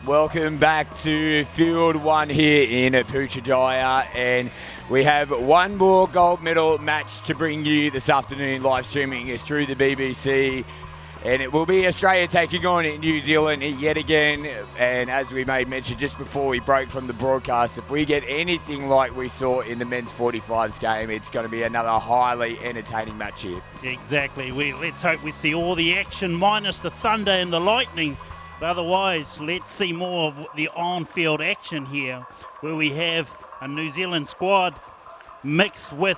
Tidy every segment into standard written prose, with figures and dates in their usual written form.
Welcome back to Field 1 here in Puchajaya, and we have one more gold medal match to bring you this afternoon. Live streaming is through the BBC, and it will be Australia taking on New Zealand yet again. And as we made mention just before we broke from the broadcast, if we get anything like we saw in the men's 45s game, it's going to be another highly entertaining match here. Exactly. Let's hope we see all the action minus the thunder and the lightning. But otherwise, let's see more of the on-field action here, where we have a New Zealand squad mixed with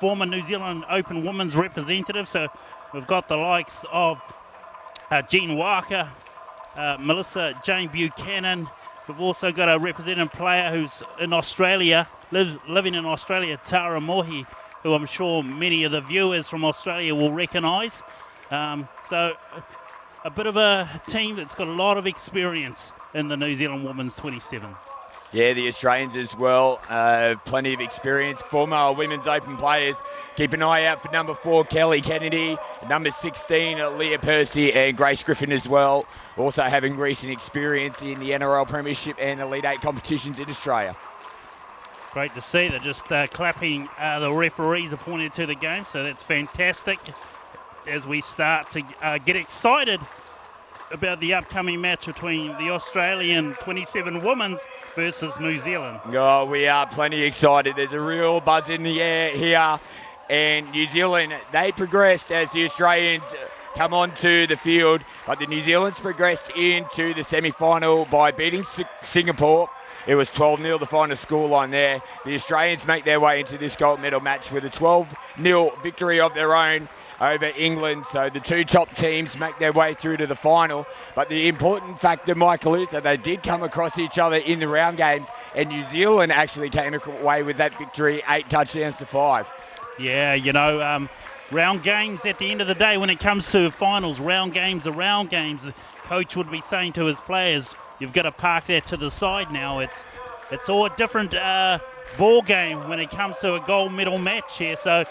former New Zealand Open women's representative. So we've got the likes of Jean Walker, Melissa Jane Buchanan. We've also got a representative player who's in Australia, living in Australia, Tara Mohi, who I'm sure many of the viewers from Australia will recognise. So a bit of a team that's got a lot of experience in the New Zealand Women's 27. Yeah, the Australians as well, plenty of experience. Former Women's Open players. Keep an eye out for number 4, Kelly Kennedy, number 16, Leah Percy, and Grace Griffin as well. Also having recent experience in the NRL Premiership and Elite 8 competitions in Australia. Great to see. They're just clapping the referees appointed to the game, so that's fantastic as we start to get excited about the upcoming match between the Australian 27 women's versus New Zealand. Oh, we are plenty excited. There's a real buzz in the air here. And New Zealand, they progressed as the Australians come onto the field. But the New Zealand's progressed into the semi-final by beating Singapore. It was 12-0 the final scoreline there. The Australians make their way into this gold medal match with a 12-0 victory of their own over England. So the two top teams make their way through to the final. But the important factor, Michael, is that they did come across each other in the round games, and New Zealand actually came away with that victory, 8 touchdowns to 5. Yeah, round games at the end of the day, when it comes to finals, round games are round games. The coach would be saying to his players, you've got to park that to the side now. It's all a different ball game when it comes to a gold medal match here. So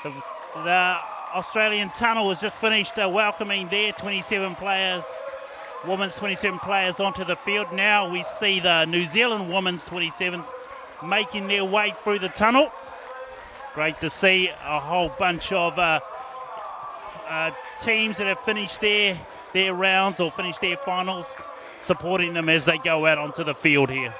the Australian tunnel has just finished welcoming their 27 players, women's 27 players onto the field. Now we see the New Zealand women's 27s making their way through the tunnel. Great to see a whole bunch of teams that have finished their rounds or finished their finals, supporting them as they go out onto the field here.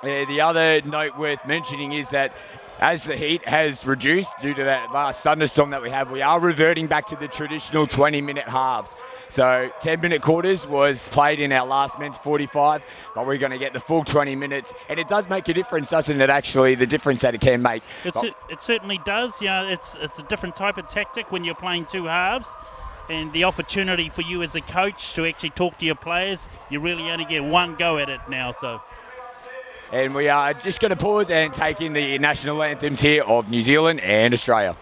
Yeah, the other note worth mentioning is that as the heat has reduced due to that last thunderstorm that we have, we are reverting back to the traditional 20-minute halves. So 10-minute quarters was played in our last men's 45, but we're going to get the full 20 minutes. And it does make a difference, doesn't it, actually, the difference that it can make. It certainly does. It's a different type of tactic when you're playing two halves. And the opportunity for you as a coach to actually talk to your players, you really only get one go at it now. And we are just going to pause and take in the national anthems here of New Zealand and Australia.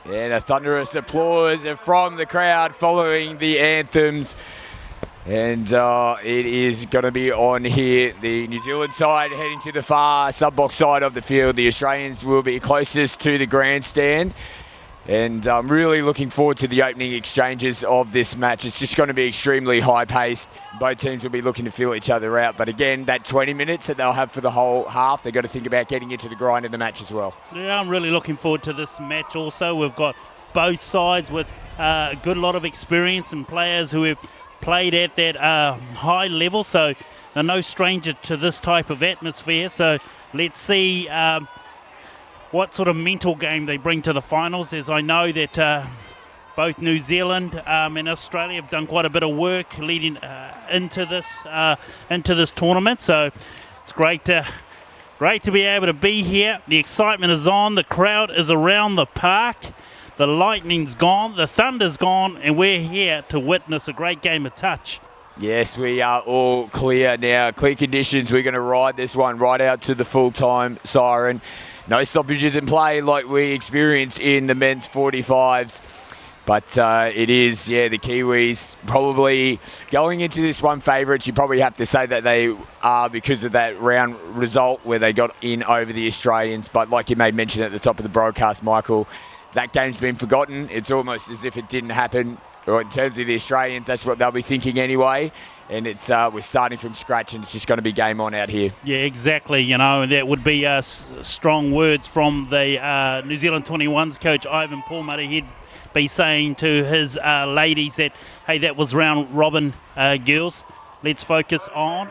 And a thunderous applause from the crowd following the anthems. And it is going to be on here. The New Zealand side heading to the far sub-box side of the field. The Australians will be closest to the grandstand. And I'm really looking forward to the opening exchanges of this match. It's just going to be extremely high-paced. Both teams will be looking to feel each other out. But again, that 20 minutes that they'll have for the whole half, they've got to think about getting into the grind of the match as well. Yeah, I'm really looking forward to this match also. We've got both sides with a good lot of experience and players who have played at that high level. So they're no stranger to this type of atmosphere. So let's see what sort of mental game they bring to the finals, as I know that both New Zealand and Australia have done quite a bit of work leading into this tournament. So it's great to be able to be here. The excitement is on. The crowd is around the park. The lightning's gone. The thunder's gone, and we're here to witness a great game of touch. Yes, we are all clear now. Clear conditions. We're going to ride this one right out to the full-time siren. No stoppages in play like we experienced in the men's 45s. But it is, the Kiwis probably going into this one favourites. You probably have to say that they are because of that round result where they got in over the Australians. But like you made mention at the top of the broadcast, Michael, that game's been forgotten. It's almost as if it didn't happen. Or in terms of the Australians, that's what they'll be thinking anyway. And it's we're starting from scratch, and it's just going to be game on out here. Yeah, exactly. And that would be strong words from the New Zealand 21s coach, Ivan Paul-Murray. He'd be saying to his ladies that, hey, that was round robin, girls. Let's focus on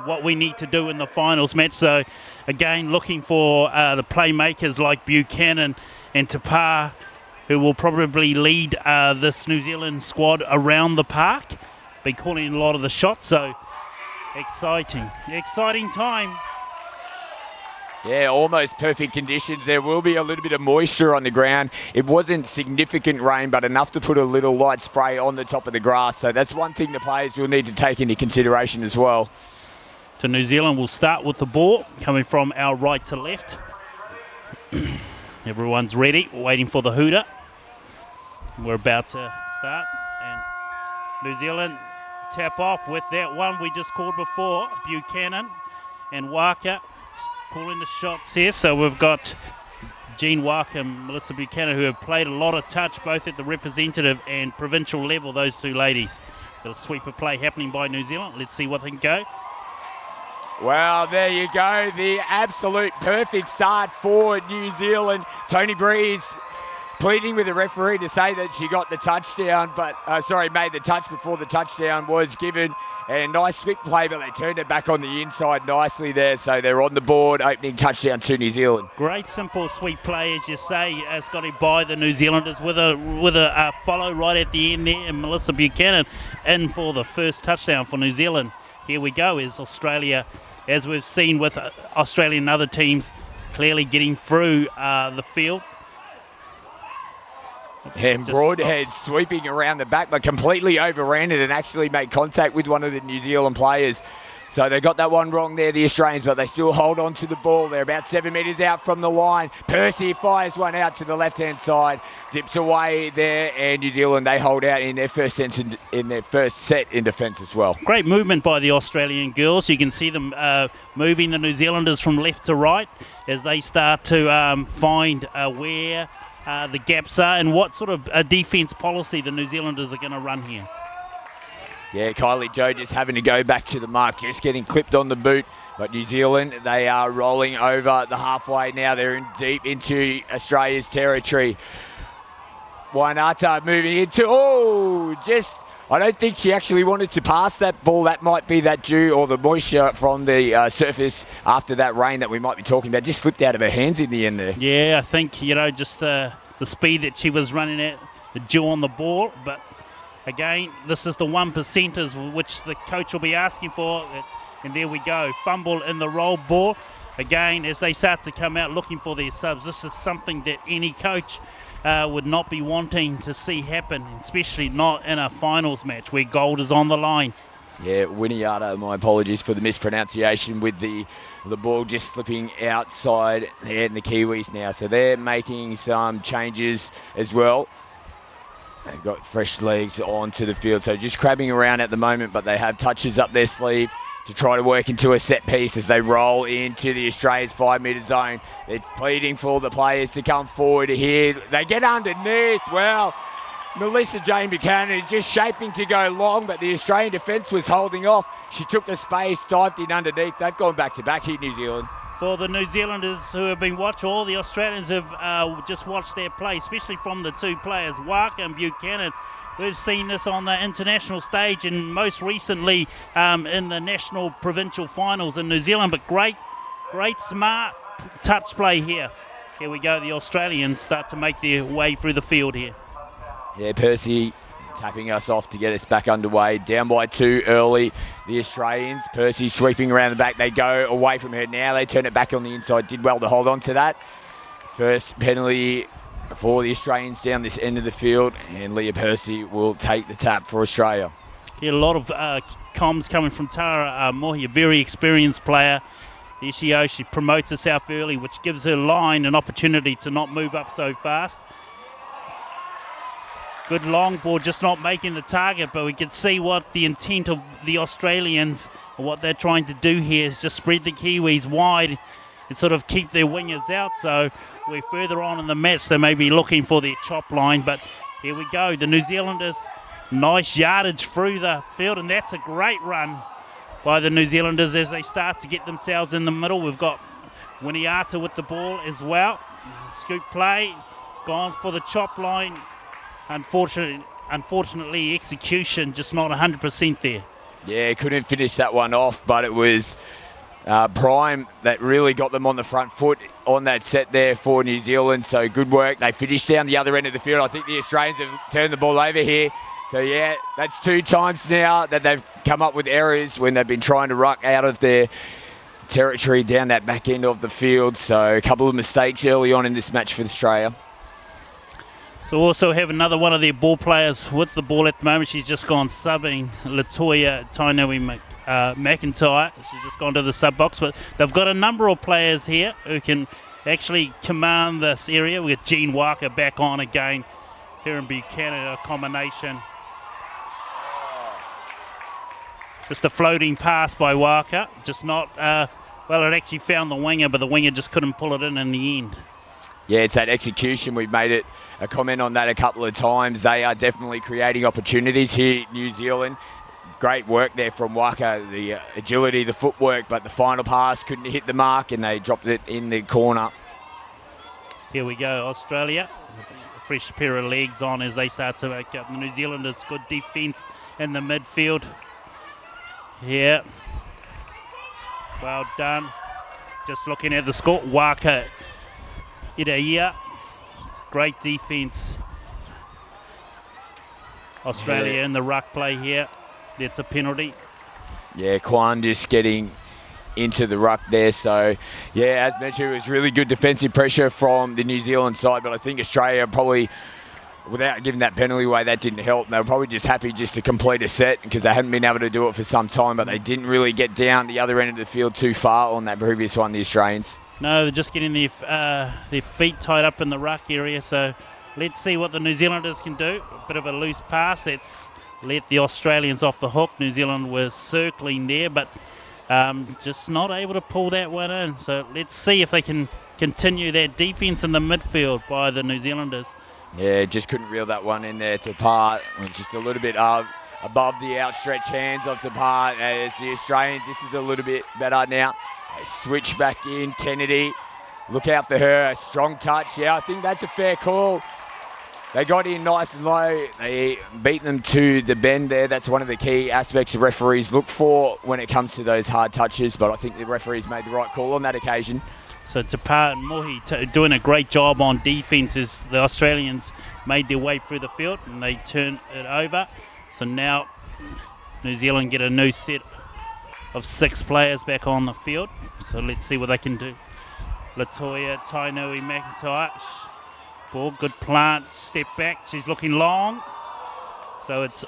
what we need to do in the finals match. So, again, looking for the playmakers like Buchanan and Tapar, who will probably lead this New Zealand squad around the park, be calling a lot of the shots. So, exciting time. Yeah, almost perfect conditions. There will be a little bit of moisture on the ground. It wasn't significant rain, but enough to put a little light spray on the top of the grass. So that's one thing the players will need to take into consideration as well. So New Zealand will start with the ball coming from our right to left. Everyone's ready, waiting for the hooter. We're about to start. And New Zealand tap off with that one we just called before. Buchanan and Walker calling the shots here. So we've got Jean Walker and Melissa Buchanan, who have played a lot of touch both at the representative and provincial level, those two ladies. Little sweeper play happening by New Zealand. Let's see what they can go. Well, there you go. The absolute perfect start for New Zealand. Tony Breeze pleading with the referee to say that she got the touchdown, but made the touch before the touchdown was given. And nice quick play, but they turned it back on the inside nicely there. So they're on the board, opening touchdown to New Zealand. Great, simple, sweet play, as you say, Scotty, by the New Zealanders with a follow right at the end there. And Melissa Buchanan in for the first touchdown for New Zealand. Here we go, is Australia, as we've seen with Australia and other teams, clearly getting through the field. And Broadhead sweeping around the back, but completely overran it and actually made contact with one of the New Zealand players. So they got that one wrong there, the Australians, but they still hold on to the ball. They're about 7 metres out from the line. Percy fires one out to the left-hand side, dips away there, and New Zealand, they hold out in their first set in defence as well. Great movement by the Australian girls. You can see them moving the New Zealanders from left to right as they start to find where the gaps are and what sort of defence policy the New Zealanders are going to run here. Yeah, Kylie Joe just having to go back to the mark, just getting clipped on the boot. But New Zealand, they are rolling over the halfway now. They're in deep into Australia's territory. Wainata moving into, I don't think she actually wanted to pass that ball. That might be that dew or the moisture from the surface after that rain that we might be talking about. Just slipped out of her hands in the end there. Yeah, I think, just the speed that she was running at, the dew on the ball. But again, this is the 1%ers which the coach will be asking for. And there we go. Fumble in the roll ball. Again, as they start to come out looking for their subs, this is something that any coach would not be wanting to see happen, especially not in a finals match where gold is on the line. Yeah, Winiata, my apologies for the mispronunciation with the The ball just slipping outside there in the Kiwis now. So they're making some changes as well. They've got fresh legs onto the field. So just crabbing around at the moment, but they have touches up their sleeve to try to work into a set piece as they roll into the Australians 5 metre zone. They're pleading for the players to come forward here. They get underneath. Well, Melissa Jane Buchanan is just shaping to go long, but the Australian defence was holding off. She took the space, dived in underneath. They've gone back to back here, New Zealand. For the New Zealanders who have been watching, all the Australians have just watched their play, especially from the two players, Walker and Buchanan. We've seen this on the international stage and most recently in the national provincial finals in New Zealand. But great, smart touch play here. Here we go. The Australians start to make their way through the field here. Yeah, Percy tapping us off to get us back underway. Down by 2 early, the Australians. Percy sweeping around the back. They go away from her now. They turn it back on the inside. Did well to hold on to that. First penalty for the Australians down this end of the field, and Leah Percy will take the tap for Australia. Yeah, a lot of comms coming from Tara Mohi, a very experienced player. There she goes. She promotes herself early, which gives her line an opportunity to not move up so fast. Good long ball, just not making the target, but we can see what the intent of the Australians, what they're trying to do here is just spread the Kiwis wide and sort of keep their wingers out. So we're further on in the match. They may be looking for their chop line, but here we go. The New Zealanders, nice yardage through the field, and that's a great run by the New Zealanders as they start to get themselves in the middle. We've got Winiata with the ball as well. Scoop play, gone for the chop line. Unfortunately, execution just not 100% there. Yeah, couldn't finish that one off, but it was Prime that really got them on the front foot on that set there for New Zealand. So good work. They finished down the other end of the field. I think the Australians have turned the ball over here. So yeah, that's 2 times now that they've come up with errors when they've been trying to ruck out of their territory down that back end of the field. So a couple of mistakes early on in this match for Australia. So also have another one of their ball players with the ball at the moment. She's just gone subbing Latoya Tainui McIntyre. She's just gone to the sub box, but they've got a number of players here who can actually command this area. We've got Jean Walker back on again. Here in Buchanan, a combination. Just a floating pass by Walker. Just not, well, it actually found the winger, but the winger just couldn't pull it in the end. Yeah, it's that execution. We've made it a comment on that a couple of times. They are definitely creating opportunities here, New Zealand. Great work there from Waka, the agility, the footwork, but the final pass couldn't hit the mark and they dropped it in the corner. Here we go, Australia. A fresh pair of legs on as they start to make up. The New Zealanders, good defence in the midfield. Yeah. Well done. Just looking at the score, Waka Idaya. Great defence. Australia in the ruck play here. That's a penalty. Yeah, Kwan just getting into the ruck there. So, yeah, as mentioned, it was really good defensive pressure from the New Zealand side, but I think Australia probably, without giving that penalty away, that didn't help. They were probably just happy just to complete a set because they hadn't been able to do it for some time, but they didn't really get down the other end of the field too far on that previous one, the Australians. No, they're just getting their feet tied up in the ruck area. So let's see what the New Zealanders can do. A bit of a loose pass. That's let the Australians off the hook. New Zealand was circling there, but just not able to pull that one in. So let's see if they can continue that defence in the midfield by the New Zealanders. Yeah, just couldn't reel that one in there to Part. It was just a little bit above the outstretched hands of Part. As the Australians, this is a little bit better now. They switch back in. Kennedy, look out for her. A strong touch. Yeah, I think that's a fair call. They got in nice and low. They beat them to the bend there. That's one of the key aspects the referees look for when it comes to those hard touches. But I think the referees made the right call on that occasion. So Tapar and Mohi doing a great job on defence as the Australians made their way through the field and they turn it over. So now New Zealand get a new set of 6 players back on the field. So let's see what they can do. Latoya Tainui McIntyre. Ball, good plant, step back. She's looking long. So it's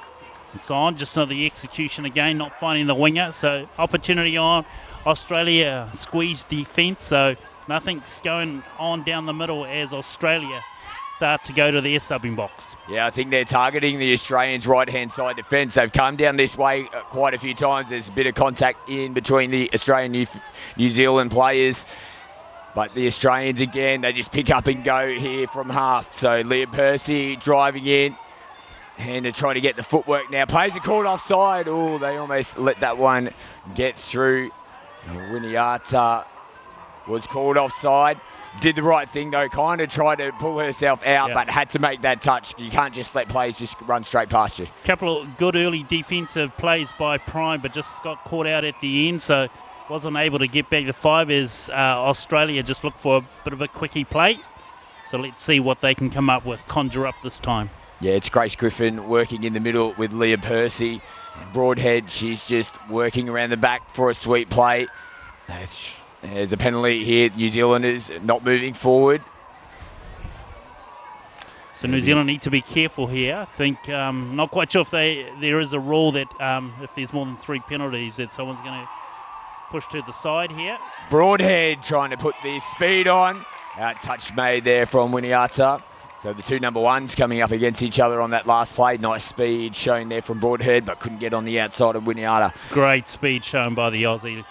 on, just not the execution again, not finding the winger. So opportunity on Australia squeezed defence, so nothing's going on down the middle as Australia start to go to their subbing box. Yeah, I think they're targeting the Australians' right-hand side defence. They've come down this way quite a few times. There's a bit of contact in between the Australian New Zealand players. But the Australians, again, they just pick up and go here from half. So Leah Percy driving in. And they're trying to get the footwork now. Plays are called offside. Oh, they almost let that one get through. Winiata was called offside. Did the right thing though, kind of tried to pull herself out, but had to make that touch. You can't just let players just run straight past you. Couple of good early defensive plays by Prime, but just got caught out at the end, so wasn't able to get back to 5 as Australia just looked for a bit of a quickie play. So let's see what they can come up with, conjure up this time. Yeah, it's Grace Griffin working in the middle with Leah Percy. Broadhead, she's just working around the back for a sweet play. There's a penalty here. New Zealanders not moving forward. So New Zealand need to be careful here. I think, not quite sure if there is a rule that if there's more than 3 penalties that someone's going to push to the side here. Broadhead trying to put the speed on. Touch made there from Winiata. So the two number ones coming up against each other on that last play. Nice speed shown there from Broadhead, but couldn't get on the outside of Winiata. Great speed shown by the Aussie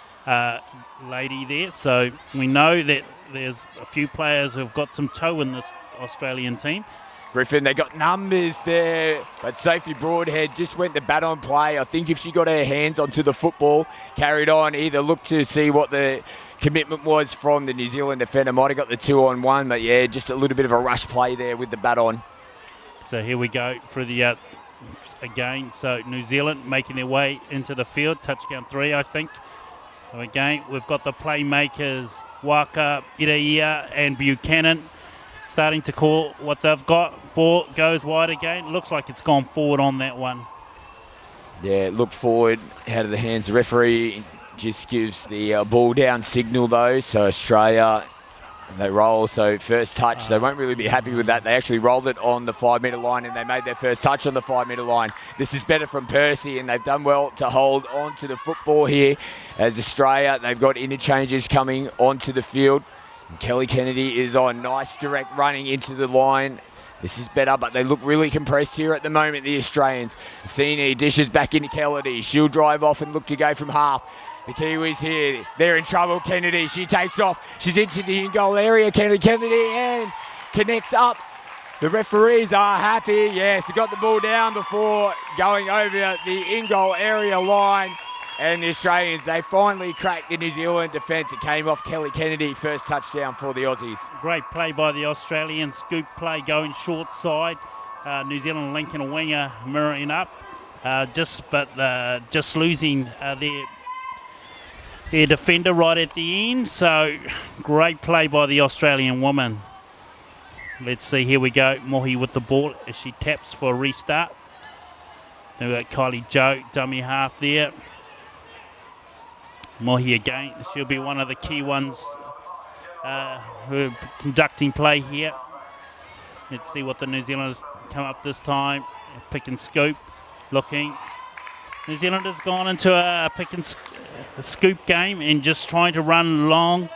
lady there. So we know that there's a few players who've got some toe in this Australian team. Griffin, they got numbers there, but Sophie Broadhead just went to bat on play. I think if she got her hands onto the football, carried on, either looked to see what the commitment was from the New Zealand defender, might have got the 2-on-1, but yeah, just a little bit of a rush play there with the bat on. So here we go for the again. So New Zealand making their way into the field, touchdown 3, I think. So again, we've got the playmakers Waka, Iraia and Buchanan starting to call what they've got. Ball goes wide again. Looks like it's gone forward on that one. Yeah, look forward, out of the hands. The referee just gives the ball down signal though. So Australia, they roll. So first touch, they won't really be happy with that. They actually rolled it on the 5-metre line and they made their first touch on the 5-metre line. This is better from Percy and they've done well to hold on to the football here. As Australia, they've got interchanges coming onto the field. And Kelly Kennedy is on. Nice direct running into the line. This is better, but they look really compressed here at the moment, the Australians. Athene dishes back into Kennedy. She'll drive off and look to go from half. The Kiwis here. They're in trouble. Kennedy, she takes off. She's into the in-goal area. Kennedy and connects up. The referees are happy. Yes, they got the ball down before going over the in-goal area line. And the Australians, they finally cracked the New Zealand defence. It came off Kelly Kennedy, first touchdown for the Aussies. Great play by the Australians. Scoop play going short side. New Zealand linking a winger, mirroring up. Just losing their defender right at the end. So great play by the Australian woman. Let's see, here we go. Mohi with the ball as she taps for a restart. Then we've got Kylie Joe, dummy half there. Mohi again. She'll be one of the key ones who are conducting play here. Let's see what the New Zealanders come up this time. Pick and scoop. Looking. New Zealand has gone into a pick and scoop game and just trying to run long.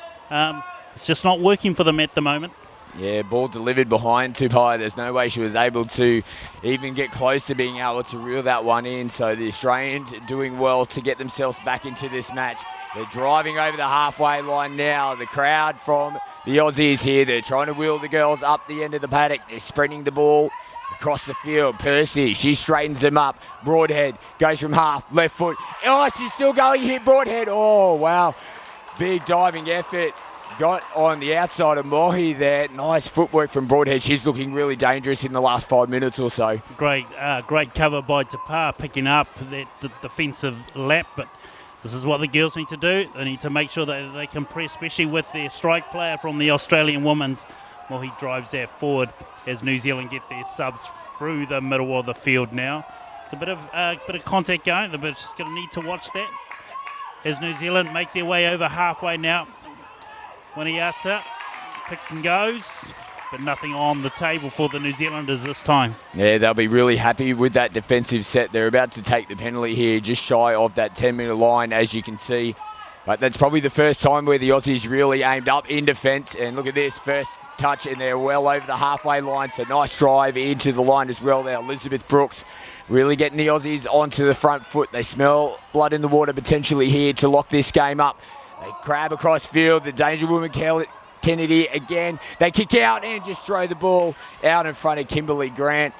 It's just not working for them at the moment. Yeah, ball delivered behind Tupai. There's no way she was able to even get close to being able to reel that one in. So the Australians are doing well to get themselves back into this match. They're driving over the halfway line now. The crowd from the Aussies here, they're trying to wheel the girls up the end of the paddock. They're sprinting the ball across the field. Percy, she straightens them up. Broadhead goes from half, left foot. Oh, she's still going, hit Broadhead. Oh, wow. Big diving effort. Got on the outside of Mohi there. Nice footwork from Broadhead. She's looking really dangerous in the last 5 minutes or so. Great cover by Tapar, picking up the defensive lap. But this is what the girls need to do. They need to make sure that they can press, especially with their strike player from the Australian women's. Mohi drives that forward as New Zealand get their subs through the middle of the field now. It's a bit of contact going. They're just going to need to watch that as New Zealand make their way over halfway now. Winiata picks and goes, but nothing on the table for the New Zealanders this time. Yeah, they'll be really happy with that defensive set. They're about to take the penalty here, just shy of that 10-metre line, as you can see. But that's probably the first time where the Aussies really aimed up in defence. And look at this, first touch, and they're well over the halfway line. So nice drive into the line as well there. Elizabeth Brooks really getting the Aussies onto the front foot. They smell blood in the water potentially here to lock this game up. They grab across field. The danger woman Kennedy again. They kick out and just throw the ball out in front of Kimberly Grant.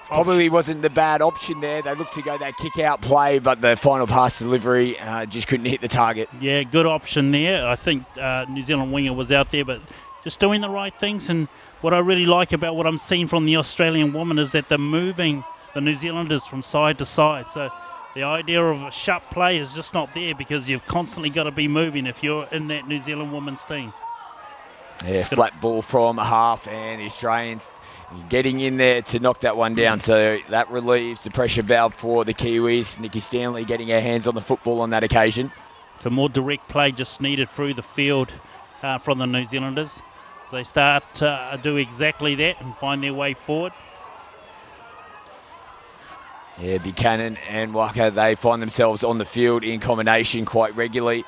Probably wasn't the bad option there. They looked to go that kick-out play, but the final pass delivery just couldn't hit the target. Yeah, good option there. I think New Zealand winger was out there, but just doing the right things. And what I really like about what I'm seeing from the Australian woman is that they're moving the New Zealanders from side to side. So the idea of a shut play is just not there because you've constantly got to be moving if you're in that New Zealand women's team. Yeah, flat ball from half, and the Australians getting in there to knock that one down. So that relieves the pressure valve for the Kiwis. Nikki Stanley getting her hands on the football on that occasion. So more direct play just needed through the field from the New Zealanders. So they start to do exactly that and find their way forward. Yeah, Buchanan and Waka, they find themselves on the field in combination quite regularly.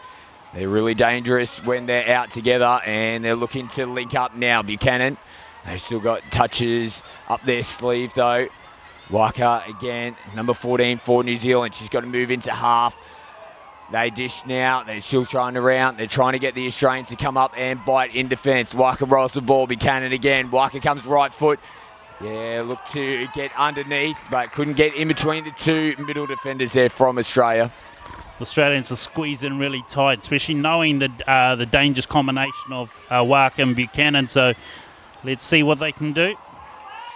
They're really dangerous when they're out together, and they're looking to link up now. Buchanan, they've still got touches up their sleeve though. Waka again, number 14 for New Zealand. She's got to move into half. They dish now. They're still trying around. They're trying to get the Australians to come up and bite in defence. Waka rolls the ball. Buchanan again. Waka comes right foot. Yeah, look to get underneath, but couldn't get in between the two middle defenders there from Australia. The Australians are squeezed in really tight, especially knowing the dangerous combination of Waka and Buchanan. So let's see what they can do.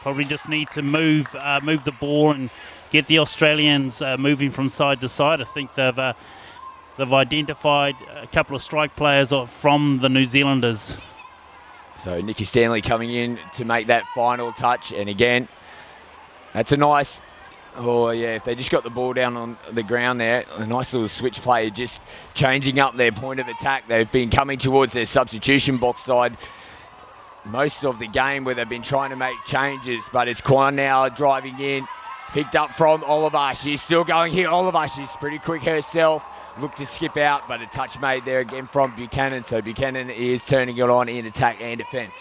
Probably just need to move the ball and get the Australians moving from side to side. I think they've identified a couple of strike players from the New Zealanders. So Nikki Stanley coming in to make that final touch, and again, that's a nice. Oh yeah, if they just got the ball down on the ground there, a nice little switch play, just changing up their point of attack. They've been coming towards their substitution box side most of the game where they've been trying to make changes, but it's Kwan now driving in, picked up from Oliver. She's still going here. Oliver, she's pretty quick herself. Looked to skip out, but a touch made there again from Buchanan. So Buchanan is turning it on in attack and defence.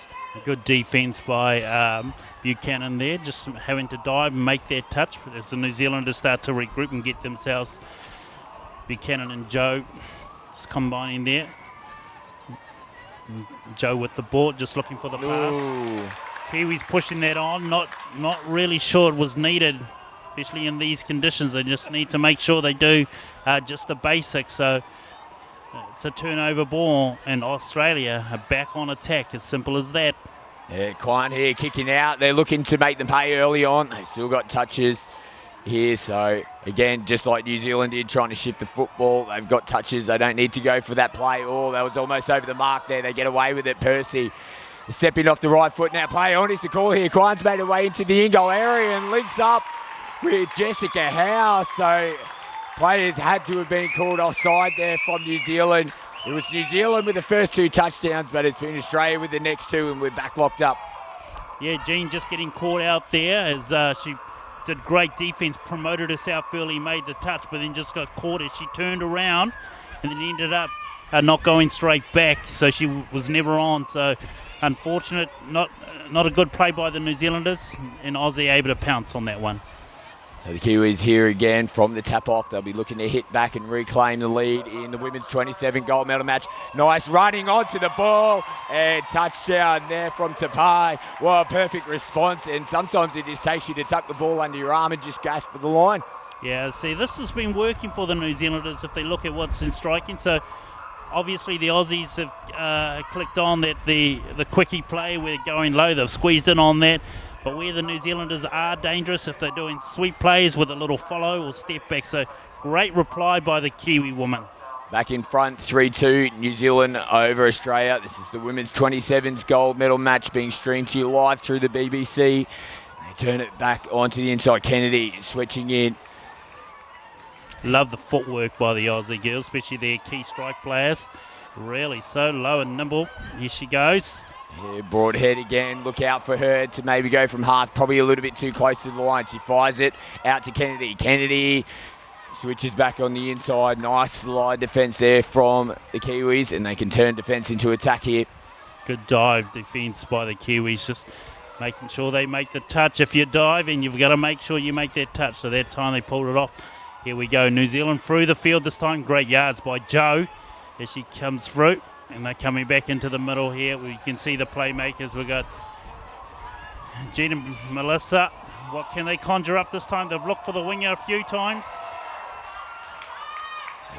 Good defence by Buchanan there, just having to dive and make their touch as the New Zealanders start to regroup and get themselves. Buchanan and Joe just combining there. Joe with the ball, just looking for the pass. Ooh. Kiwis pushing that on, not really sure it was needed, especially in these conditions. They just need to make sure they do just the basics. So it's a turnover ball, and Australia are back on attack. As simple as that. Yeah, Quine here kicking out. They're looking to make them pay early on. They've still got touches here. So, again, just like New Zealand did, trying to shift the football. They've got touches. They don't need to go for that play. Oh, that was almost over the mark there. They get away with it. Percy stepping off the right foot now. Play on is the call here. Quine's made her way into the in-goal area and links up with Jessica Howe. So, players had to have been called offside there from New Zealand. It was New Zealand with the first two touchdowns, but it's been Australia with the next two, and we're back locked up. Yeah, Jean just getting caught out there as she did great defence, promoted herself early, made the touch, but then just got caught as she turned around and then ended up not going straight back, so she was never on. So unfortunate, not a good play by the New Zealanders, and Aussie able to pounce on that one. So the Kiwis here again from the tap-off. They'll be looking to hit back and reclaim the lead in the women's 27 gold medal match. Nice running onto the ball and touchdown there from Tapai. Well, perfect response, and sometimes it just takes you to tuck the ball under your arm and just gasp for the line. Yeah, see, this has been working for the New Zealanders if they look at what's in striking. So obviously the Aussies have clicked on that the quickie play, we're going low, they've squeezed in on that. But where the New Zealanders are dangerous, if they're doing sweep plays with a little follow or step back. So great reply by the Kiwi woman. Back in front, 3-2, New Zealand over Australia. This is the women's 27s gold medal match being streamed to you live through the BBC. They turn it back onto the inside. Kennedy switching in. Love the footwork by the Aussie girls, especially their key strike players. Really so low and nimble. Here she goes. Yeah, broad head again. Look out for her to maybe go from half. Probably a little bit too close to the line. She fires it out to Kennedy. Kennedy Switches back on the inside. Nice line defence there from the Kiwis, and they can turn defence into attack here. Good dive defence by the Kiwis, just making sure they make the touch. If you're diving, you've got to make sure you make that touch. So that time they pulled it off. Here we go, New Zealand through the field this time. Great yards by Joe as she comes through. And they're coming back into the middle here. We can see the playmakers. We've got Jean and Melissa. What can they conjure up this time? They've looked for the winger a few times.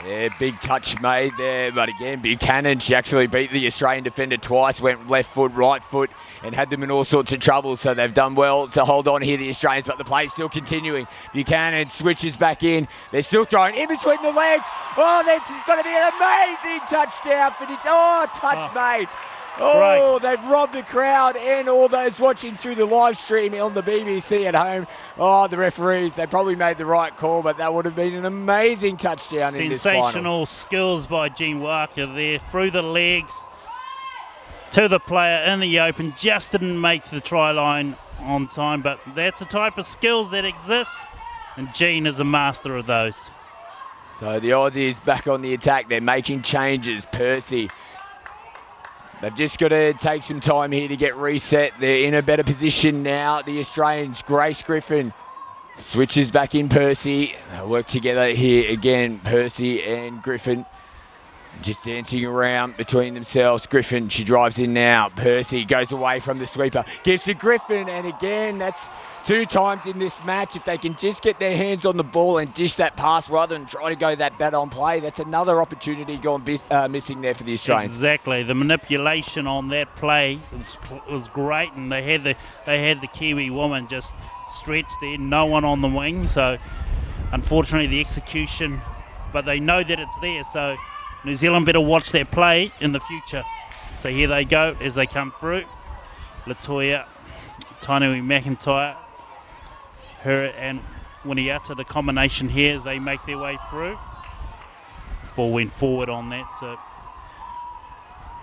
Yeah, big touch made there, but again, Buchanan, she actually beat the Australian defender twice, went left foot, right foot, and had them in all sorts of trouble, so they've done well to hold on here, the Australians, but the play's still continuing. Buchanan switches back in. They're still throwing in between the legs. Oh, this is going to be an amazing touchdown for this. Oh, touch made. Oh, they've robbed the crowd and all those watching through the live stream on the BBC at home. Oh, the referees, they probably made the right call, but that would have been an amazing touchdown in this final. Sensational skills by Jean Walker there, through the legs to the player in the open. Just didn't make the try line on time, but that's the type of skills that exist, and Jean is a master of those. So the Aussies back on the attack. They're making changes. Percy, they've just got to take some time here to get reset. They're in a better position now. The Australians, Grace Griffin switches back in Percy. They work together here again, Percy and Griffin. Just dancing around between themselves. Griffin, she drives in now. Percy goes away from the sweeper. Gives to Griffin, and again, that's 2 times in this match. If they can just get their hands on the ball and dish that pass rather than try to go that bat on play, that's another opportunity gone missing there for the Australians. Exactly. The manipulation on that play was great, and they had the Kiwi woman just stretched there, no one on the wing. So unfortunately the execution, but they know that it's there. So New Zealand better watch their play in the future. So here they go as they come through. Latoya, Tainui McIntyre, her and Winiata, the combination here as they make their way through. Ball went forward on that, so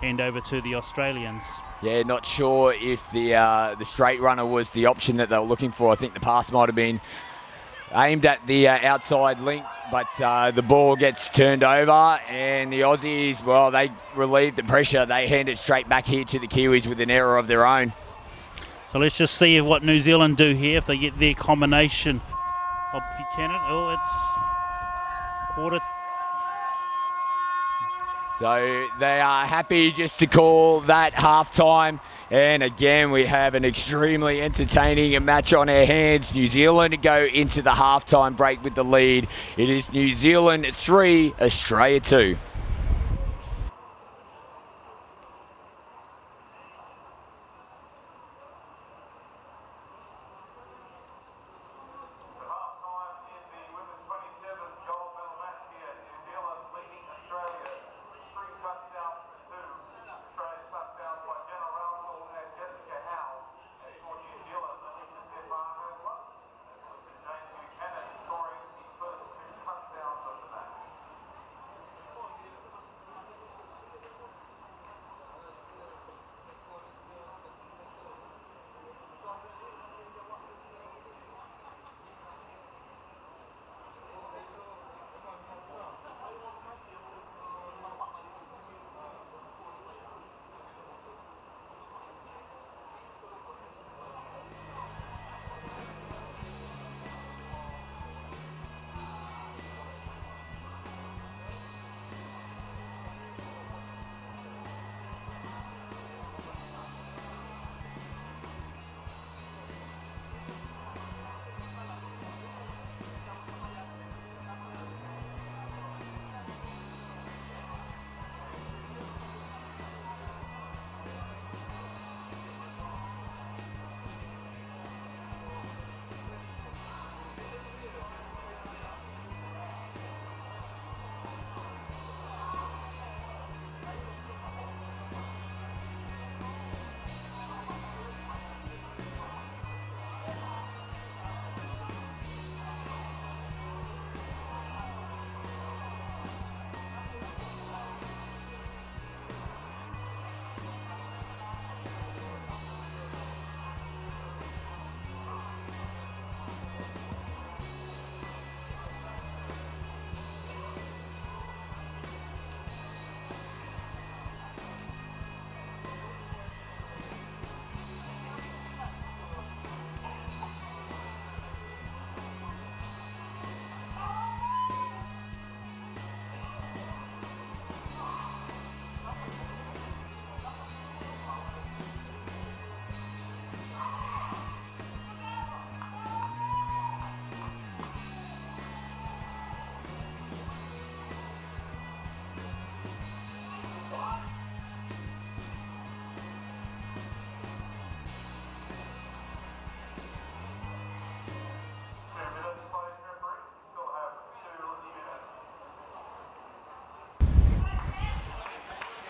hand over to the Australians. Yeah, not sure if the straight runner was the option that they were looking for. I think the pass might have been aimed at the outside link, but the ball gets turned over, and the Aussies, well, they relieve the pressure. They hand it straight back here to the Kiwis with an error of their own. So let's just see what New Zealand do here if they get their combination of Buchanan. Oh, it's quarter. So they are happy just to call that half-time. And again, we have an extremely entertaining match on our hands. New Zealand go into the half-time break with the lead. It is New Zealand 3, Australia 2.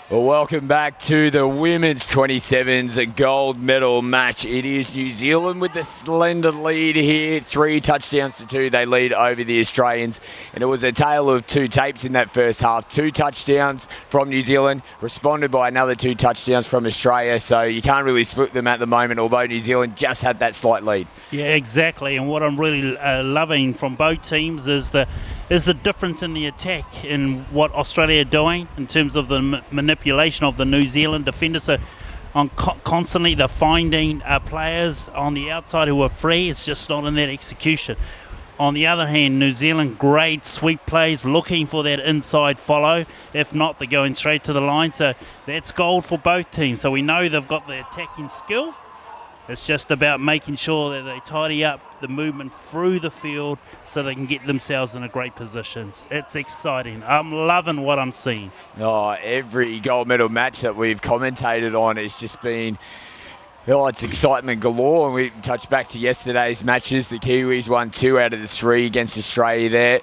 Well, welcome back to the women's 27s gold medal match. It is New Zealand with the slender lead here, 3 touchdowns to 2. They lead over the Australians, and it was a tale of 2 tapes in that first half. 2 touchdowns from New Zealand, responded by another 2 touchdowns from Australia, so you can't really split them at the moment, although New Zealand just had that slight lead. Yeah, exactly. And what I'm really loving from both teams is the difference in the attack in what Australia are doing in terms of the manipulation of the New Zealand defenders. So constantly they're finding players on the outside who are free. It's just not in that execution. On the other hand, New Zealand, great sweep plays, looking for that inside follow. If not, they're going straight to the line. So that's gold for both teams. So we know they've got the attacking skill. It's just about making sure that they tidy up the movement through the field so they can get themselves in a great position. It's exciting. I'm loving what I'm seeing. Oh, every gold medal match that we've commentated on has just been, it's excitement galore. And we touched back to yesterday's matches. The Kiwis won 2 out of the 3 against Australia there.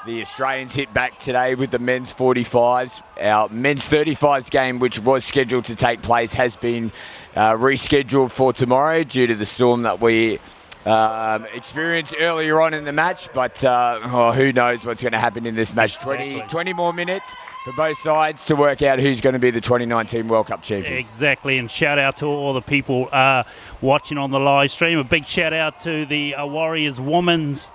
The Australians hit back today with the men's 45s. Our men's 35s game, which was scheduled to take place, has been rescheduled for tomorrow due to the storm that we experienced earlier on in the match. But who knows what's going to happen in this match. Exactly. 20 more minutes for both sides to work out who's going to be the 2019 World Cup champions. Exactly, and shout out to all the people watching on the live stream. A big shout out to the Warriors women's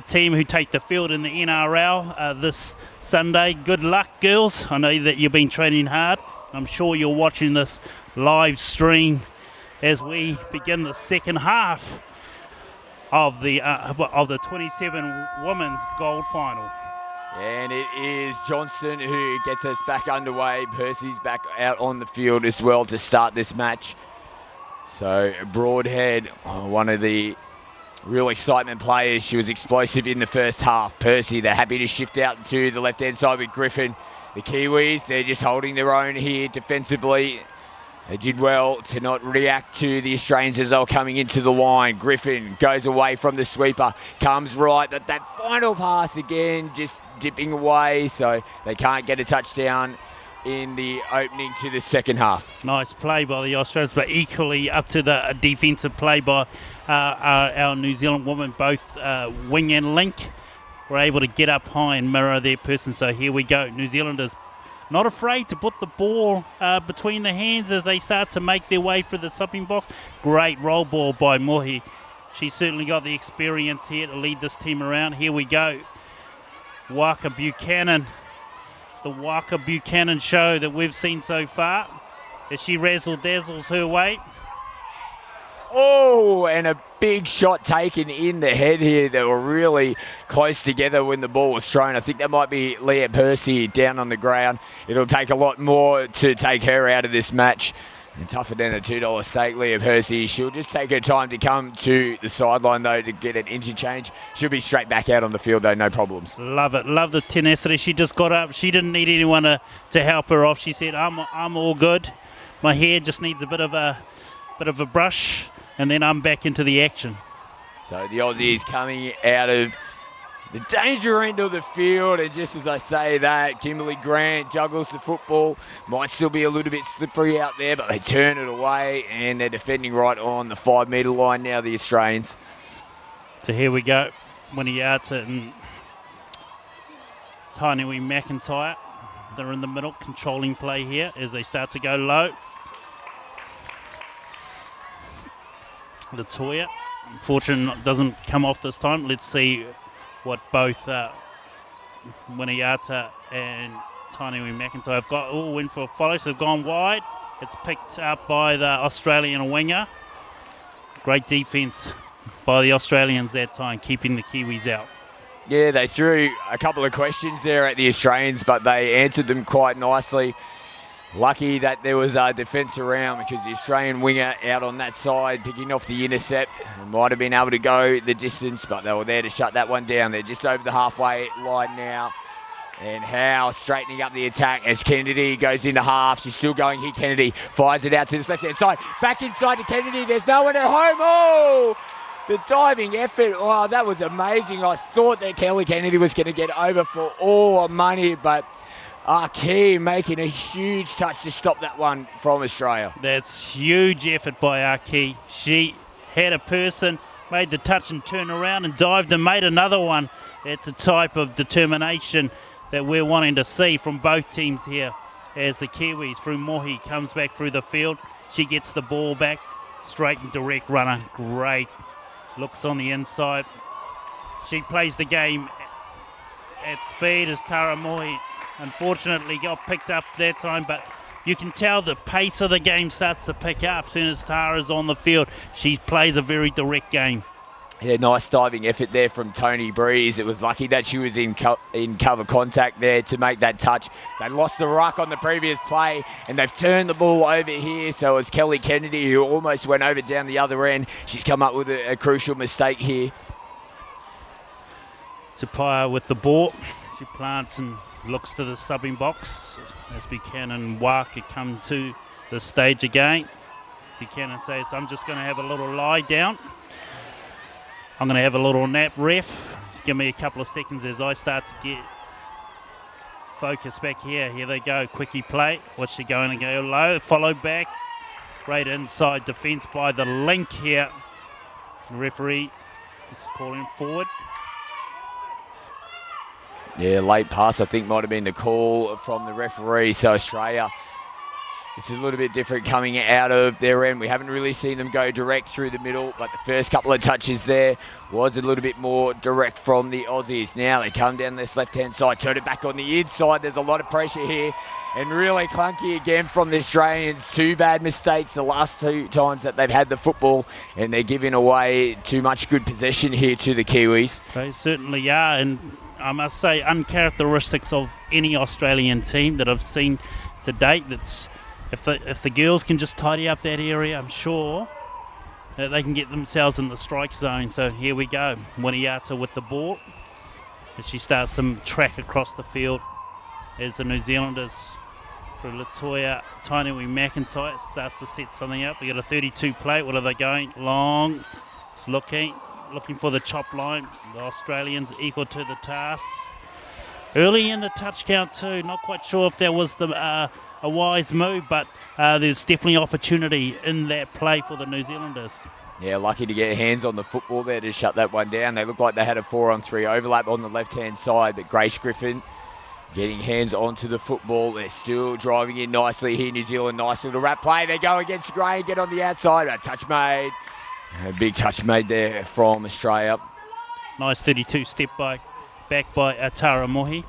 team who take the field in the NRL this Sunday. Good luck, girls. I know that you've been training hard. I'm sure you're watching this live stream as we begin the second half of the 27 women's gold final. And it is Johnston who gets us back underway. Percy's back out on the field as well to start this match. So Broadhead, one of the real excitement players. She was explosive in the first half. Percy, they're happy to shift out to the left-hand side with Griffin. The Kiwis, they're just holding their own here defensively. They did well to not react to the Australians as they were coming into the line. Griffin goes away from the sweeper, comes right, but that final pass again just dipping away, so they can't get a touchdown in the opening to the second half. Nice play by the Australians, but equally up to the defensive play by our New Zealand women, both Wing and Link were able to get up high and mirror their person. So here we go. New Zealanders not afraid to put the ball between the hands as they start to make their way through the supping box. Great roll ball by Mohi. She's certainly got the experience here to lead this team around. Here we go. Walker Buchanan. It's the Walker Buchanan show that we've seen so far as she razzle-dazzles her way. Oh, and a big shot taken in the head here. They were really close together when the ball was thrown. I think that might be Leah Percy down on the ground. It'll take a lot more to take her out of this match. And tougher than a $2 stake, Leah Percy. She'll just take her time to come to the sideline, though, to get an interchange. She'll be straight back out on the field, though, no problems. Love it. Love the tenacity. She just got up. She didn't need anyone to help her off. She said, I'm all good. My hair just needs a bit of a brush, and then I'm back into the action. So the Aussies coming out of the danger end of the field, and just as I say that, Kimberly Grant juggles the football. Might still be a little bit slippery out there, but they turn it away, and they're defending right on the 5 metre line now, the Australians. So here we go. Winiata and Tainui McIntyre. They're in the middle, controlling play here as they start to go low. Latoya, unfortunately, doesn't come off this time. Let's see what both Winiata and Tainui McIntyre have got. Oh, went for a follow, so they've gone wide. It's picked up by the Australian winger. Great defence by the Australians that time, keeping the Kiwis out. Yeah, they threw a couple of questions there at the Australians, but they answered them quite nicely. Lucky that there was defence around, because the Australian winger out on that side picking off the intercept might have been able to go the distance, but they were there to shut that one down. They're just over the halfway line now. And Howe straightening up the attack as Kennedy goes into half. She's still going here. Kennedy fires it out to the left-hand side. Back inside to Kennedy. There's no one at home. Oh! The diving effort. Oh, that was amazing. I thought that Kelly Kennedy was going to get over for all money, but Archie making a huge touch to stop that one from Australia. That's huge effort by Archie. She had a person, made the touch and turned around and dived and made another one. It's the type of determination that we're wanting to see from both teams here as the Kiwis through Mohi comes back through the field. She gets the ball back, straight and direct runner. Great. Looks on the inside. She plays the game at speed as Tara Mohi unfortunately got picked up that time, but you can tell the pace of the game starts to pick up as soon as Tara's on the field. She plays a very direct game. Yeah, nice diving effort there from Tony Breeze. It was lucky that she was in cover contact there to make that touch. They lost the ruck on the previous play, and they've turned the ball over here. So it was Kelly Kennedy who almost went over down the other end. She's come up with a crucial mistake here. Tapia with the ball. She plants and looks to the subbing box as Buchanan and Waka come to the stage again. Buchanan says, I'm just going to have a little lie down. I'm going to have a little nap, ref. Give me a couple of seconds as I start to get focus back here. Here they go, quickie play. What's she going to go low? Follow back. Great inside defence by the link here. The referee is calling forward. Yeah, late pass I think might have been the call from the referee. So Australia, it's a little bit different coming out of their end. We haven't really seen them go direct through the middle, but the first couple of touches there was a little bit more direct from the Aussies. Now they come down this left-hand side, turn it back on the inside. There's a lot of pressure here and really clunky again from the Australians. Two bad mistakes the last two times that they've had the football, and they're giving away too much good possession here to the Kiwis. They certainly are, and I must say uncharacteristics of any Australian team that I've seen to date. That's if the girls can just tidy up that area, I'm sure that they can get themselves in the strike zone. So here we go, Winiata with the ball as she starts to track across the field as the New Zealanders through Latoya Tainui McIntyre starts to set something up. They got a 32 plate. What are they going? Long. It's looking for the chop line. The Australians equal to the task. Early in the touch count too. Not quite sure if there was a wise move, but there's definitely opportunity in that play for the New Zealanders. Yeah, lucky to get hands on the football there to shut that one down. They look like they had a 4-on-3 overlap on the left-hand side, but Grace Griffin getting hands onto the football. They're still driving in nicely here, New Zealand. Nice little wrap play. They go against Gray, get on the outside. A touch made. A big touch made there from Australia. Nice 32 step back by Tara Mohi.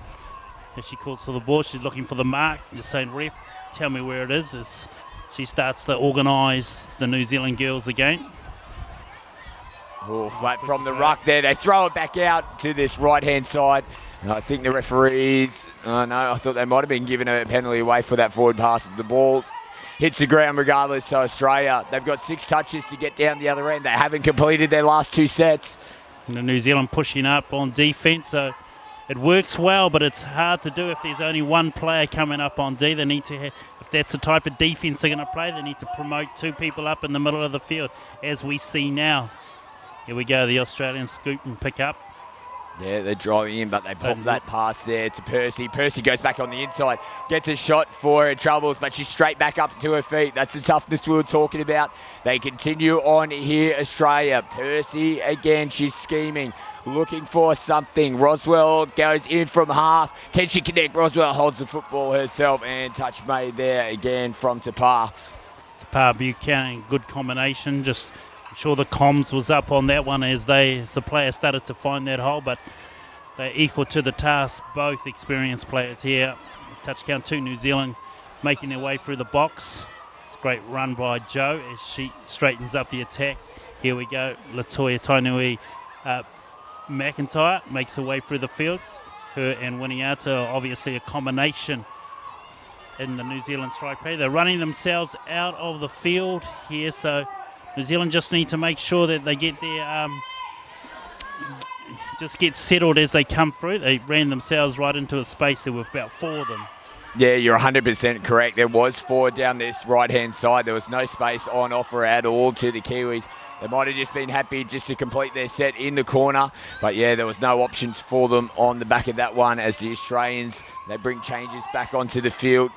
As she calls for the ball, she's looking for the mark. Just saying, ref, tell me where it is. As she starts to organise the New Zealand girls again. Oh, flat from the ruck there. They throw it back out to this right-hand side. And I think the referees, I thought they might have been given a penalty away for that forward pass. The ball hits the ground regardless. So Australia, they've got 6 touches to get down the other end. They haven't completed their last 2 sets. And the New Zealand pushing up on defence, so it works well, but it's hard to do if there's only one player coming up on D. They need to have, if that's the type of defence they're going to play, they need to promote 2 people up in the middle of the field, as we see now. Here we go, the Australians scoop and pick up. Yeah, they're driving in, but they popped that pass there to Percy. Percy goes back on the inside, gets a shot for her troubles, but she's straight back up to her feet. That's the toughness we were talking about. They continue on here, Australia. Percy again, she's scheming, looking for something. Roswell goes in from half. Can she connect? Roswell holds the football herself, and touch made there again from Tapia. Tapia Buchanan, good combination. Just sure the comms was up on that one as the players started to find that hole, but they're equal to the task, both experienced players here. Touch count 2, New Zealand making their way through the box. Great run by Joe as she straightens up the attack. Here we go, Latoya Tainui McIntyre makes her way through the field. Her and Winiata, obviously a combination in the New Zealand strike play. They're running themselves out of the field here, so New Zealand just need to make sure that they get their just get settled as they come through. They ran themselves right into a space. There were about 4 of them. Yeah, you're 100% correct. There was 4 down this right-hand side. There was no space on offer at all to the Kiwis. They might have just been happy just to complete their set in the corner. But yeah, there was no options for them on the back of that one as the Australians, they bring changes back onto the field.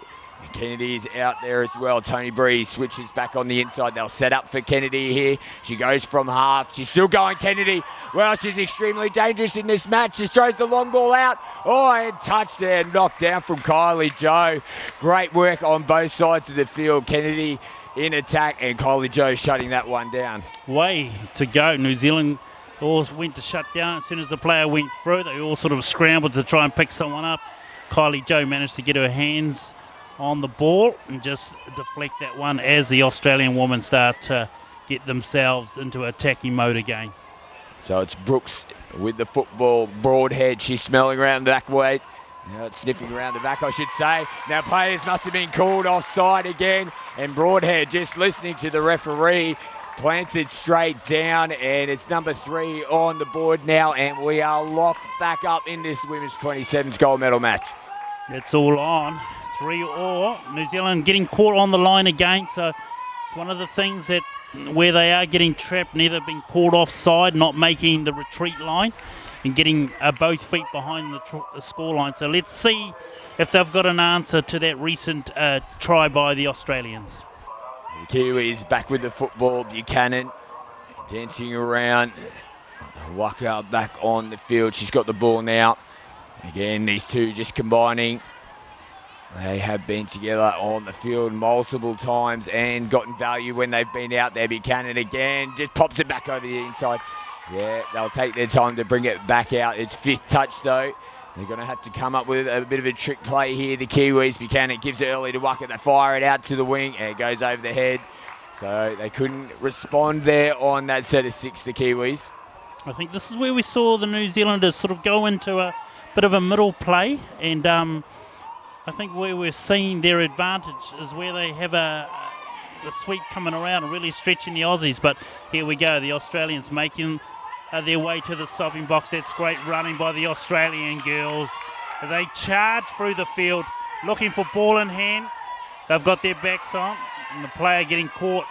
Kennedy is out there as well. Tony Bree switches back on the inside. They'll set up for Kennedy here. She goes from half. She's still going, Kennedy. Well, she's extremely dangerous in this match. She throws the long ball out. Oh, and touch there. Knocked down from Kylie Joe. Great work on both sides of the field. Kennedy in attack and Kylie Joe shutting that one down. Way to go. New Zealand all went to shut down. As soon as the player went through, they all sort of scrambled to try and pick someone up. Kylie Joe managed to get her hands on the ball and just deflect that one as the Australian women start to get themselves into attacking mode again. So it's Brooks with the football, Broadhead. She's smelling around the back way. Now it's sniffing around the back, I should say. Now players must have been called offside again, and Broadhead, just listening to the referee, plants it straight down, and it's number 3 on the board now, and we are locked back up in this women's 27s gold medal match. It's all on. 3-3. New Zealand getting caught on the line again, so it's one of the things that where they are getting trapped, neither being caught offside, not making the retreat line, and getting both feet behind the score line. So let's see if they've got an answer to that recent try by the Australians. The Kiwis back with the football. Buchanan dancing around. Waka back on the field. She's got the ball now. Again, these two just combining. They have been together on the field multiple times and gotten value when they've been out there. Buchanan again just pops it back over the inside. Yeah, they'll take their time to bring it back out. It's 5th touch though. They're going to have to come up with a bit of a trick play here, the Kiwis. Buchanan gives it early to Waka. They fire it out to the wing and it goes over the head. So they couldn't respond there on that set of 6, the Kiwis. I think this is where we saw the New Zealanders sort of go into a bit of a middle play, and I think where we're seeing their advantage is where they have a sweep coming around and really stretching the Aussies. But here we go, the Australians making their way to the stopping box. That's great running by the Australian girls. They charge through the field looking for ball in hand. They've got their backs on, and the player getting caught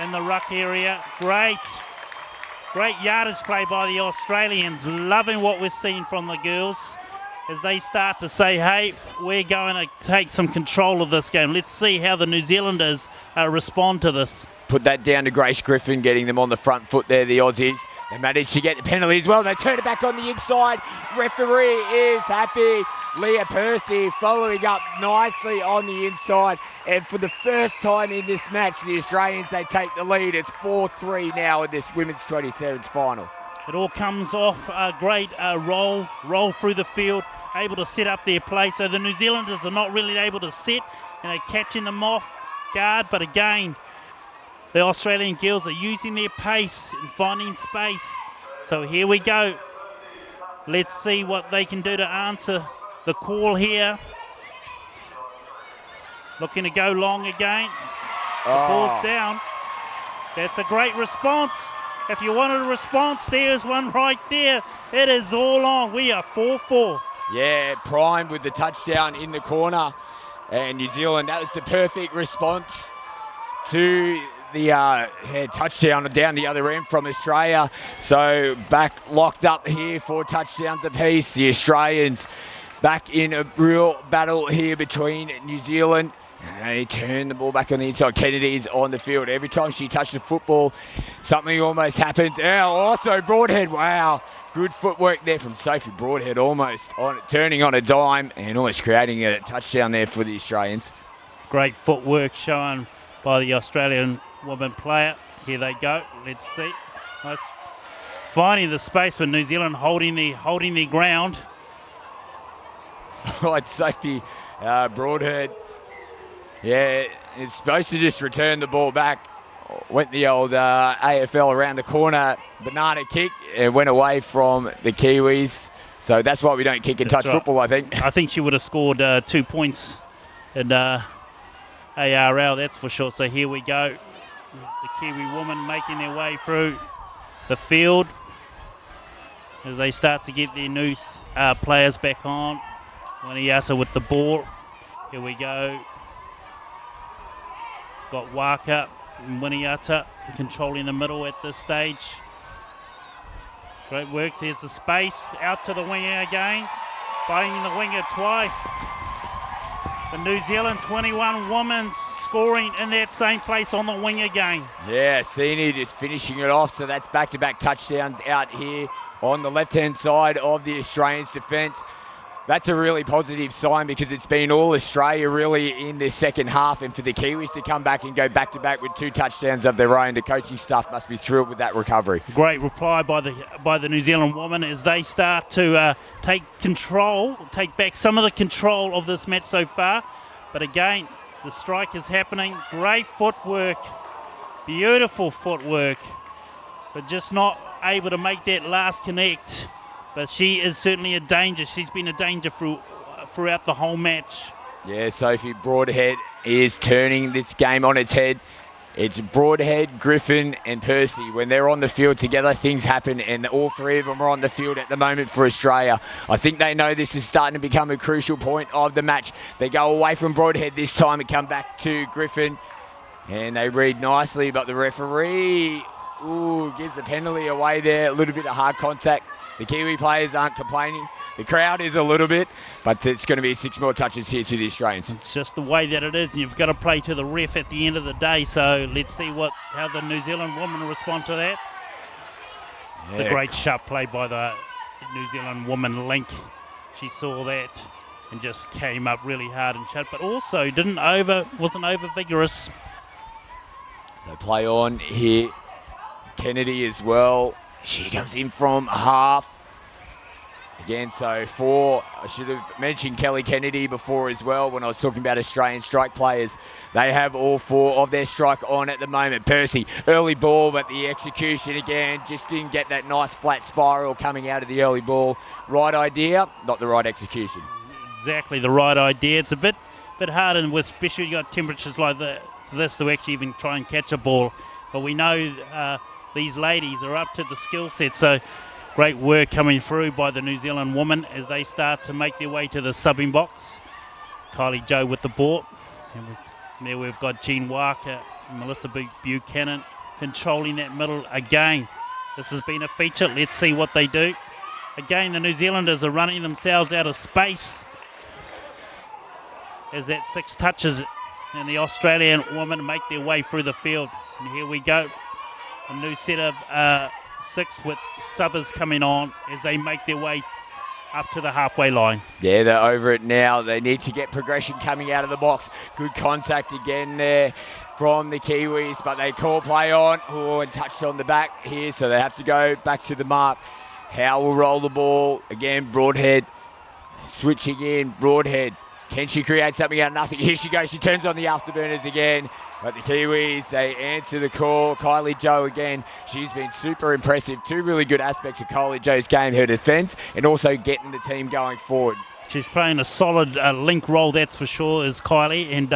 in the ruck area. Great yardage play by the Australians. Loving what we're seeing from the girls as they start to say, hey, we're going to take some control of this game. Let's see how the New Zealanders respond to this. Put that down to Grace Griffin, getting them on the front foot there, the Aussies. They managed to get the penalty as well. They turn it back on the inside. Referee is happy. Leah Percy following up nicely on the inside. And for the first time in this match, the Australians, they take the lead. It's 4-3 now in this women's 27s final. It all comes off a great roll through the field, able to set up their play. So the New Zealanders are not really able to sit, and they're catching them off guard. But again, the Australian girls are using their pace and finding space. So here we go. Let's see what they can do to answer the call here. Looking to go long again. The ball's down. That's a great response. If you wanted a response, there's one right there. It is all on. We are 4-4. Yeah, primed with the touchdown in the corner. And New Zealand, that was the perfect response to the touchdown down the other end from Australia. So back locked up here, 4 touchdowns apiece. The Australians back in a real battle here between New Zealand. They turn the ball back on the inside. Kennedy's on the field. Every time she touched the football, something almost happens. Also Broadhead, wow. Good footwork there from Sophie Broadhead, almost turning on a dime and almost creating a touchdown there for the Australians. Great footwork shown by the Australian woman player. Here they go. Let's see. Nice. Finding the space for New Zealand, holding their ground. Right, Sophie Broadhead. Yeah, it's supposed to just return the ball back. Went the old AFL around the corner, banana kick, and went away from the Kiwis. So that's why we don't kick and touch football, I think. I think she would have scored 2 points in ARL, that's for sure. So here we go. The Kiwi women making their way through the field as they start to get their new players back on. Waniata with the ball. Here we go. Got Waka Winiata controlling the middle at this stage. Great work. There's the space. Out to the winger again. Finding the winger twice. The New Zealand 21 women's scoring in that same place on the wing again. Yeah, Sini just finishing it off. So that's back-to-back touchdowns out here on the left-hand side of the Australians' defence. That's a really positive sign because it's been all Australia really in this second half, and for the Kiwis to come back and go back-to-back with 2 touchdowns of their own, the coaching staff must be thrilled with that recovery. Great reply by the New Zealand women as they start to take back some of the control of this match so far. But again, the strike is happening. Great footwork, beautiful footwork, but just not able to make that last connect. But she is certainly a danger. She's been a danger throughout the whole match. Yeah, Sophie, Broadhead is turning this game on its head. It's Broadhead, Griffin and Percy. When they're on the field together, things happen, and all 3 of them are on the field at the moment for Australia. I think they know this is starting to become a crucial point of the match. They go away from Broadhead this time and come back to Griffin, and they read nicely, but the referee gives the penalty away there. A little bit of hard contact. The Kiwi players aren't complaining. The crowd is a little bit, but it's going to be 6 more touches here to the Australians. It's just the way that it is, and you've got to play to the ref at the end of the day. So let's see how the New Zealand women respond to that. Yeah. It's a great sharp play by the New Zealand woman, Link. She saw that and just came up really hard and shut, but also wasn't over vigorous. So play on here. Kennedy as well. She comes in from half. Again, so 4. I should have mentioned Kelly Kennedy before as well when I was talking about Australian strike players. They have all 4 of their strike on at the moment. Percy, early ball, but the execution again just didn't get that nice flat spiral coming out of the early ball. Right idea, not the right execution. Exactly the right idea. It's a bit hard, and especially you got temperatures like this to actually even try and catch a ball. But we know these ladies are up to the skill set, so great work coming through by the New Zealand women as they start to make their way to the subbing box. Kylie Joe with the ball. And there we've got Jean Walker, Melissa Buchanan controlling that middle again. This has been a feature. Let's see what they do. Again, the New Zealanders are running themselves out of space as that 6 touches and the Australian women make their way through the field. And here we go. A new set of 6 with subbers coming on as they make their way up to the halfway line. Yeah, they're over it now. They need to get progression coming out of the box. Good contact again there from the Kiwis, but they call play on. And touched on the back here, so they have to go back to the mark. Howe will roll the ball. Again, Broadhead. Switching in, Broadhead. Can she create something out of nothing? Here she goes. She turns on the afterburners again. But the Kiwis, they answer the call. Kylie Joe again, she's been super impressive. 2 really good aspects of Kylie Joe's game, her defence and also getting the team going forward. She's playing a solid link role, that's for sure, is Kylie. And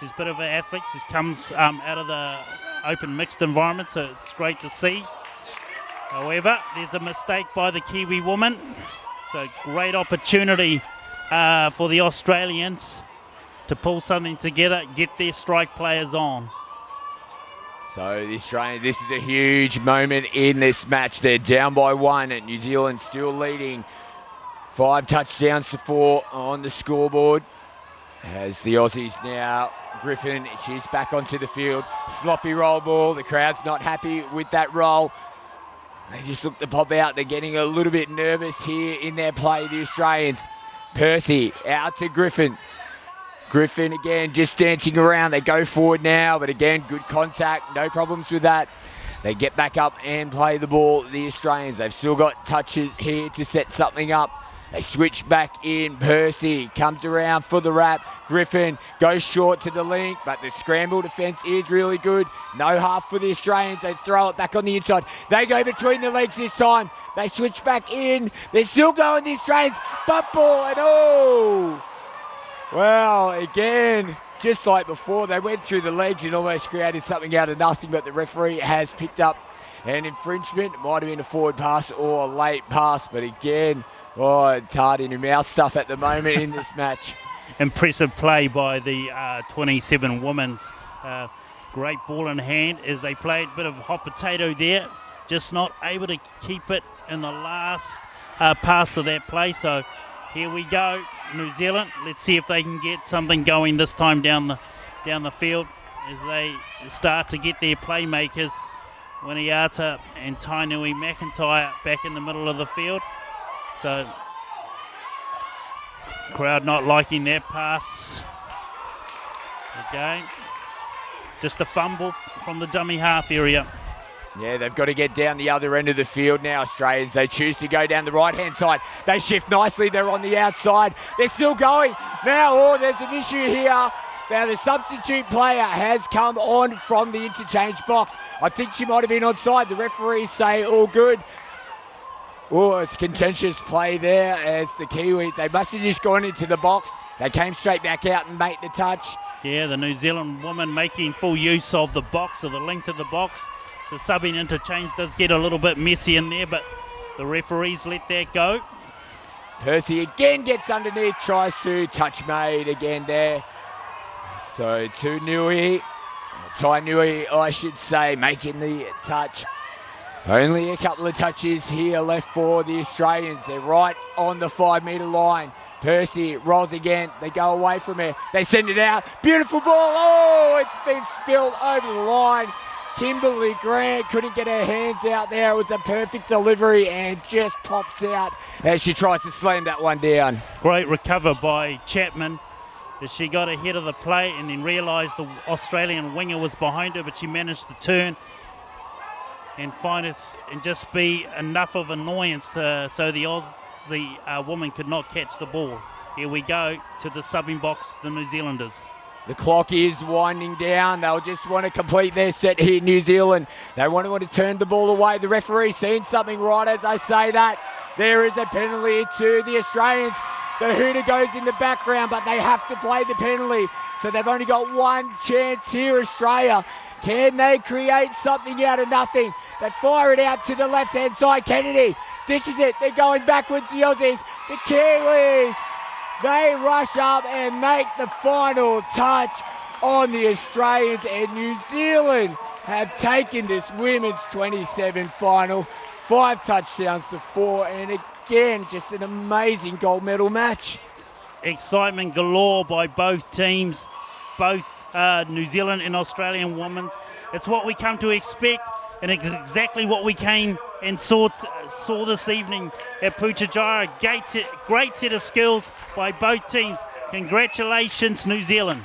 she's a bit of an athlete. She comes out of the open mixed environment, so it's great to see. However, there's a mistake by the Kiwi woman. So great opportunity for the Australians to pull something together, get their strike players on. So the Australians, this is a huge moment in this match. They're down by 1 and New Zealand still leading. 5 touchdowns to 4 on the scoreboard. As the Aussies now, Griffin, she's back onto the field. Sloppy roll ball, the crowd's not happy with that roll. They just look to pop out. They're getting a little bit nervous here in their play, the Australians. Percy out to Griffin. Griffin again just dancing around. They go forward now, but again, good contact. No problems with that. They get back up and play the ball, the Australians. They've still got touches here to set something up. They switch back in. Percy comes around for the wrap. Griffin goes short to the link, but the scramble defence is really good. No half for the Australians. They throw it back on the inside. They go between the legs this time. They switch back in. They're still going, the Australians. Butt ball and oh! Well, again, just like before, they went through the legs and almost created something out of nothing, but the referee has picked up an infringement. It might have been a forward pass or a late pass, but again, it's hard in your mouth stuff at the moment in this match. Impressive play by the 27 women's. Great ball in hand as they played a bit of hot potato there. Just not able to keep it in the last pass of that play. So here we go, New Zealand. Let's see if they can get something going this time down the field as they start to get their playmakers, Winiata and Tainui McIntyre, back in the middle of the field. So crowd not liking that pass. Again, just a fumble from the dummy half area. Yeah, they've got to get down the other end of the field now, Australians. They choose to go down the right-hand side. They shift nicely. They're on the outside. They're still going. Now, there's an issue here. Now, the substitute player has come on from the interchange box. I think she might have been onside. The referees say all good. Oh, it's a contentious play there as the Kiwi. They must have just gone into the box. They came straight back out and made the touch. Yeah, the New Zealand woman making full use of the box, of the length of the box. The subbing interchange does get a little bit messy in there, but the referees let that go. Percy again gets underneath, tries to touch made again there. So Tainui, I should say, making the touch. Only a couple of touches here left for the Australians. They're right on the 5 metre line. Percy rolls again. They go away from it. They send it out. Beautiful ball. Oh, it's been spilled over the line. Kimberly Grant couldn't get her hands out there. It was a perfect delivery and just pops out as she tries to slam that one down. Great recover by Chapman as she got ahead of the play and then realised the Australian winger was behind her, but she managed to turn and find it and just be enough of annoyance so the woman could not catch the ball. Here we go to the subbing box, the New Zealanders. The clock is winding down. They'll just want to complete their set here, New Zealand. They want to turn the ball away. The referee seeing something right as I say that. There is a penalty to the Australians. The hooter goes in the background, but they have to play the penalty. So they've only got one chance here, Australia. Can they create something out of nothing? They fire it out to the left-hand side. Kennedy dishes it. They're going backwards, the Aussies. The Kiwis. They rush up and make the final touch on the Australians, and New Zealand have taken this women's 27 final. 5 touchdowns to 4, and again, just an amazing gold medal match. Excitement galore by both teams, both New Zealand and Australian women's. It's what we come to expect, and it's exactly what we came and saw this evening at Putrajaya. Great set of skills by both teams. Congratulations, New Zealand.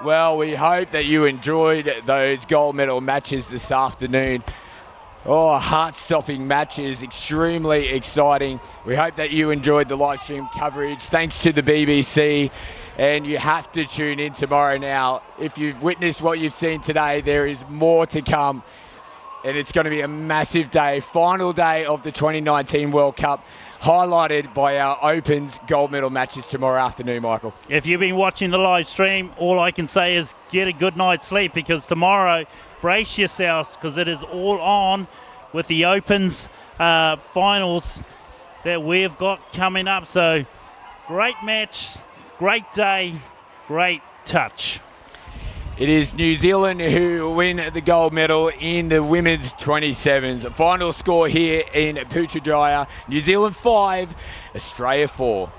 Well, we hope that you enjoyed those gold medal matches this afternoon. Oh, heart-stopping matches, extremely exciting. We hope that you enjoyed the live stream coverage. Thanks to the BBC. And you have to tune in tomorrow now. If you've witnessed what you've seen today, there is more to come. And it's going to be a massive day, final day of the 2019 World Cup, highlighted by our Opens gold medal matches tomorrow afternoon, Michael. If you've been watching the live stream, all I can say is get a good night's sleep, because tomorrow, brace yourselves, because it is all on with the Opens finals that we've got coming up. So great match, great day, great touch. It is New Zealand who win the gold medal in the women's 27s. The final score here in Putrajaya, New Zealand 5, Australia 4.